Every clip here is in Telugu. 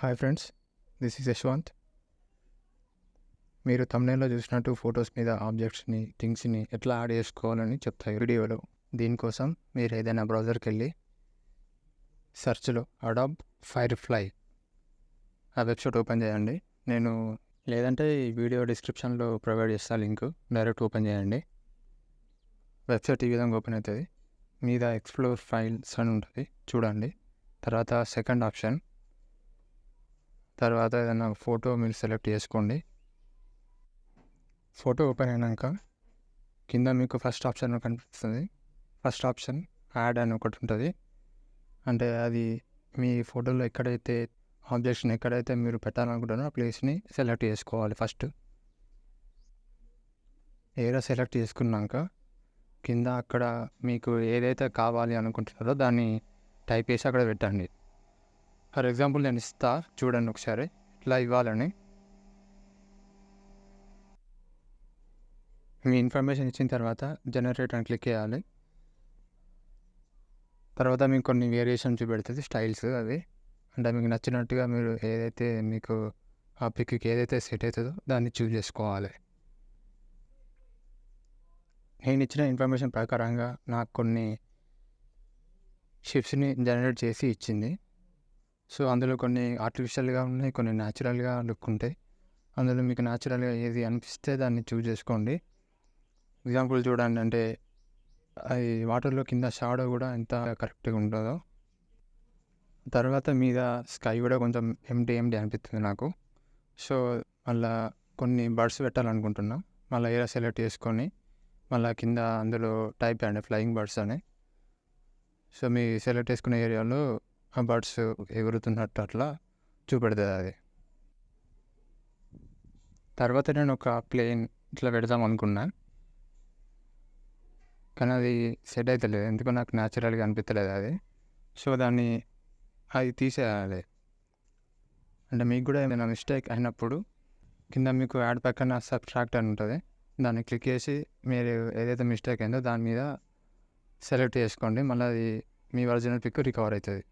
Hi friends, this is Yashwant. మీరు thumbnail లో చూసినట్టు ఫొటోస్ మీద ఆబ్జెక్ట్స్ని, థింగ్స్ని ఎట్లా యాడ్ చేసుకోవాలని చెప్తాయి వీడియోలో. దీనికోసం మీరు ఏదైనా బ్రౌజర్కి వెళ్ళి సెర్చ్లో అడాబ్ ఫైర్ఫ్లై ఆ వెబ్సైట్ ఓపెన్ చేయండి. నేను లేదంటే ఈ వీడియో డిస్క్రిప్షన్లో ప్రొవైడ్ చేస్తా లింక్, డైరెక్ట్ ఓపెన్ చేయండి. వెబ్సైట్ ఈ విధంగా ఓపెన్ అవుతుంది. మీద ఎక్స్ప్లోర్ ఫైల్స్ అని ఉంటుంది, చూడండి. తర్వాత సెకండ్ ఆప్షన్, తర్వాత ఏదైనా ఫోటో మీరు సెలెక్ట్ చేసుకోండి. ఫోటో ఓపెన్ అయినాక కింద మీకు ఫస్ట్ ఆప్షన్ కనిపిస్తుంది. ఫస్ట్ ఆప్షన్ యాడ్ అని ఒకటి ఉంటుంది. అంటే అది మీ ఫోటోలో ఎక్కడైతే ఆబ్జెక్ట్స్ని ఎక్కడైతే మీరు పెట్టాలనుకుంటారో ఆ ప్లేస్ని సెలెక్ట్ చేసుకోవాలి. ఫస్ట్ ఏరియా సెలెక్ట్ చేసుకున్నాక కింద అక్కడ మీకు ఏదైతే కావాలి అనుకుంటున్నారో దాన్ని టైప్ చేసి అక్కడ పెట్టండి. ఫర్ ఎగ్జాంపుల్ నేను ఇస్తా, చూడండి ఒకసారి ఇట్లా ఇవ్వాలని. మీ ఇన్ఫర్మేషన్ ఇచ్చిన తర్వాత జనరేట్ అని క్లిక్ చేయాలి. తర్వాత మీకు కొన్ని వేరియేషన్ చూపెడుతుంది, స్టైల్స్. అవి అంటే మీకు నచ్చినట్టుగా మీరు ఏదైతే మీకు ఆ పిక్కి ఏదైతే సెట్ అవుతుందో దాన్ని చూస్ చేసుకోవాలి. నేను ఇచ్చిన ఇన్ఫర్మేషన్ ప్రకారంగా నాకు కొన్ని షిప్స్ని జనరేట్ చేసి ఇచ్చింది. సో అందులో కొన్ని ఆర్టిఫిషియల్గా ఉన్నాయి, కొన్ని న్యాచురల్గా లుక్ ఉంటాయి. అందులో మీకు న్యాచురల్గా ఏది అనిపిస్తే దాన్ని చూస్ చేసుకోండి. ఎగ్జాంపుల్ చూడండి, అంటే అది వాటర్లో కింద షాడో కూడా ఎంత కరెక్ట్గా ఉంటుందో. తర్వాత మీద స్కై కూడా కొంచెం ఎంటీ అనిపిస్తుంది నాకు. సో మళ్ళీ కొన్ని బర్డ్స్ పెట్టాలనుకుంటున్నా. మళ్ళీ ఏరియా సెలెక్ట్ చేసుకొని మళ్ళీ కింద అందులో టైప్ చేయండి ఫ్లయింగ్ బర్డ్స్ అని. సో మీ సెలెక్ట్ చేసుకునే ఏరియాలో ఆ బర్డ్స్ ఎగురుతున్నట్టు అట్లా చూపెడుతుంది అది. తర్వాత నేను ఒక ప్లేన్ ఇట్లా పెడదాం అనుకున్నా, కానీ అది సెట్ అవుతలేదు, ఎందుకో నాకు న్యాచురల్గా అనిపించలేదు అది. సో దాన్ని అది తీసేయాలి. అంటే మీకు కూడా ఏమైనా మిస్టేక్ అయినప్పుడు కింద మీకు యాడ్ పక్కన సబ్ట్రాక్ట్ అని ఉంటుంది, దాన్ని క్లిక్ చేసి మీరు ఏదైతే మిస్టేక్ అయిందో దాని మీద సెలెక్ట్ చేసుకోండి. మళ్ళీ అది మీ ఒరిజినల్ పిక్ రికవర్ అవుతుంది.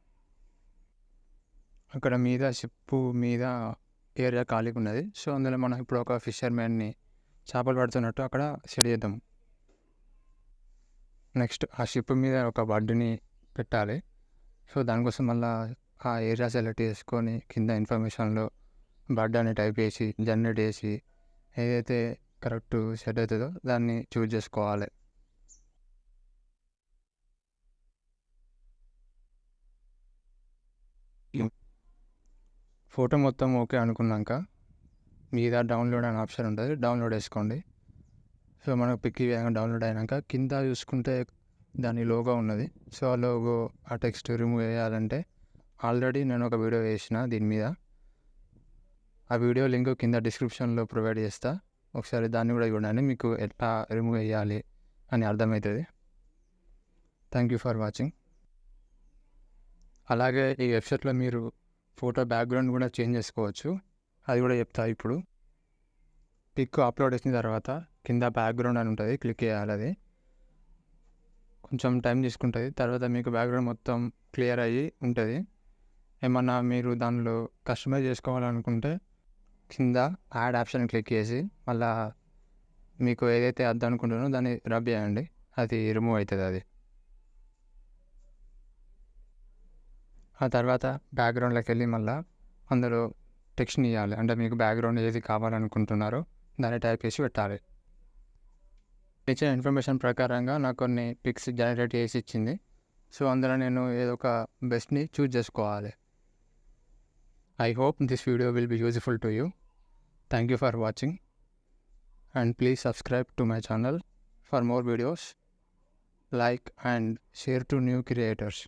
అక్కడ మీద షిప్ మీద ఏరియా ఖాళీగా ఉన్నది. సో అందులో మనం ఇప్పుడు ఒక ఫిషర్మ్యాన్ని చేపలు పడుతున్నట్టు అక్కడ సెట్ చేద్దాం. నెక్స్ట్ ఆ షిప్ మీద ఒక బర్డ్ని పెట్టాలి. సో దానికోసం మళ్ళీ ఆ ఏరియా సెలెక్ట్ చేసుకొని కింద ఇన్ఫర్మేషన్లో బర్డ్ అని టైప్ చేసి జనరేట్ చేసి ఏదైతే కరెక్ట్ సెట్ అవుతుందో దాన్ని చూజ్ చేసుకోవాలి. ఫోటో మొత్తం ఓకే అనుకున్నాక మీద డౌన్లోడ్ అనే ఆప్షన్ ఉంటుంది, డౌన్లోడ్ చేసుకోండి. సో మనకు పిక్ విధంగా డౌన్లోడ్ అయినాక కింద చూసుకుంటే దాని లోగో ఉన్నది. సో ఆ లోగో ఆ టెక్స్ట్ రిమూవ్ చేయాలంటే ఆల్రెడీ నేను ఒక వీడియో వేసిన దీని మీద. ఆ వీడియో లింక్ కింద డిస్క్రిప్షన్లో ప్రొవైడ్ చేస్తా, ఒకసారి దాన్ని కూడా చూడండి, మీకు ఎట్లా రిమూవ్ చేయాలి అని అర్థమవుతుంది. Thank you for watching. అలాగే ఈ వెబ్సైట్లో మీరు ఫోటో బ్యాక్గ్రౌండ్ కూడా చేంజ్ చేసుకోవచ్చు, అది కూడా చెప్తా. ఇప్పుడు పిక్ అప్లోడ్ చేసిన తర్వాత కింద బ్యాక్గ్రౌండ్ అని ఉంటుంది, క్లిక్ చేయాలి. అది కొంచెం టైం తీసుకుంటుంది. తర్వాత మీకు బ్యాక్గ్రౌండ్ మొత్తం క్లియర్ అయ్యి ఉంటుంది. ఏమన్నా మీరు దానిలో కస్టమైజ్ చేసుకోవాలనుకుంటే కింద యాడ్ ఆప్షన్ క్లిక్ చేసి మళ్ళీ మీకు ఏదైతే వద్దు అనుకుంటున్నారో దాన్ని రబ్ చేయండి, అది రిమూవ్ అవుతుంది అది. ఆ తర్వాత బ్యాక్గ్రౌండ్లోకి వెళ్ళి మళ్ళీ అందులో టెక్స్ట్ని ఇవ్వాలి. అంటే మీకు బ్యాక్గ్రౌండ్ ఏది కావాలనుకుంటున్నారో దాన్ని టైప్ చేసి పెట్టాలి. ఇచ్చిన ఇన్ఫర్మేషన్ ప్రకారంగా నాకు కొన్ని పిక్స్ జనరేట్ చేసి ఇచ్చింది. సో అందులో నేను ఏదో ఒక బెస్ట్ని చూజ్ చేసుకోవాలి. I hope this video will be useful to you. Thank you for watching, and please subscribe to my channel for more videos. Like and share to new creators.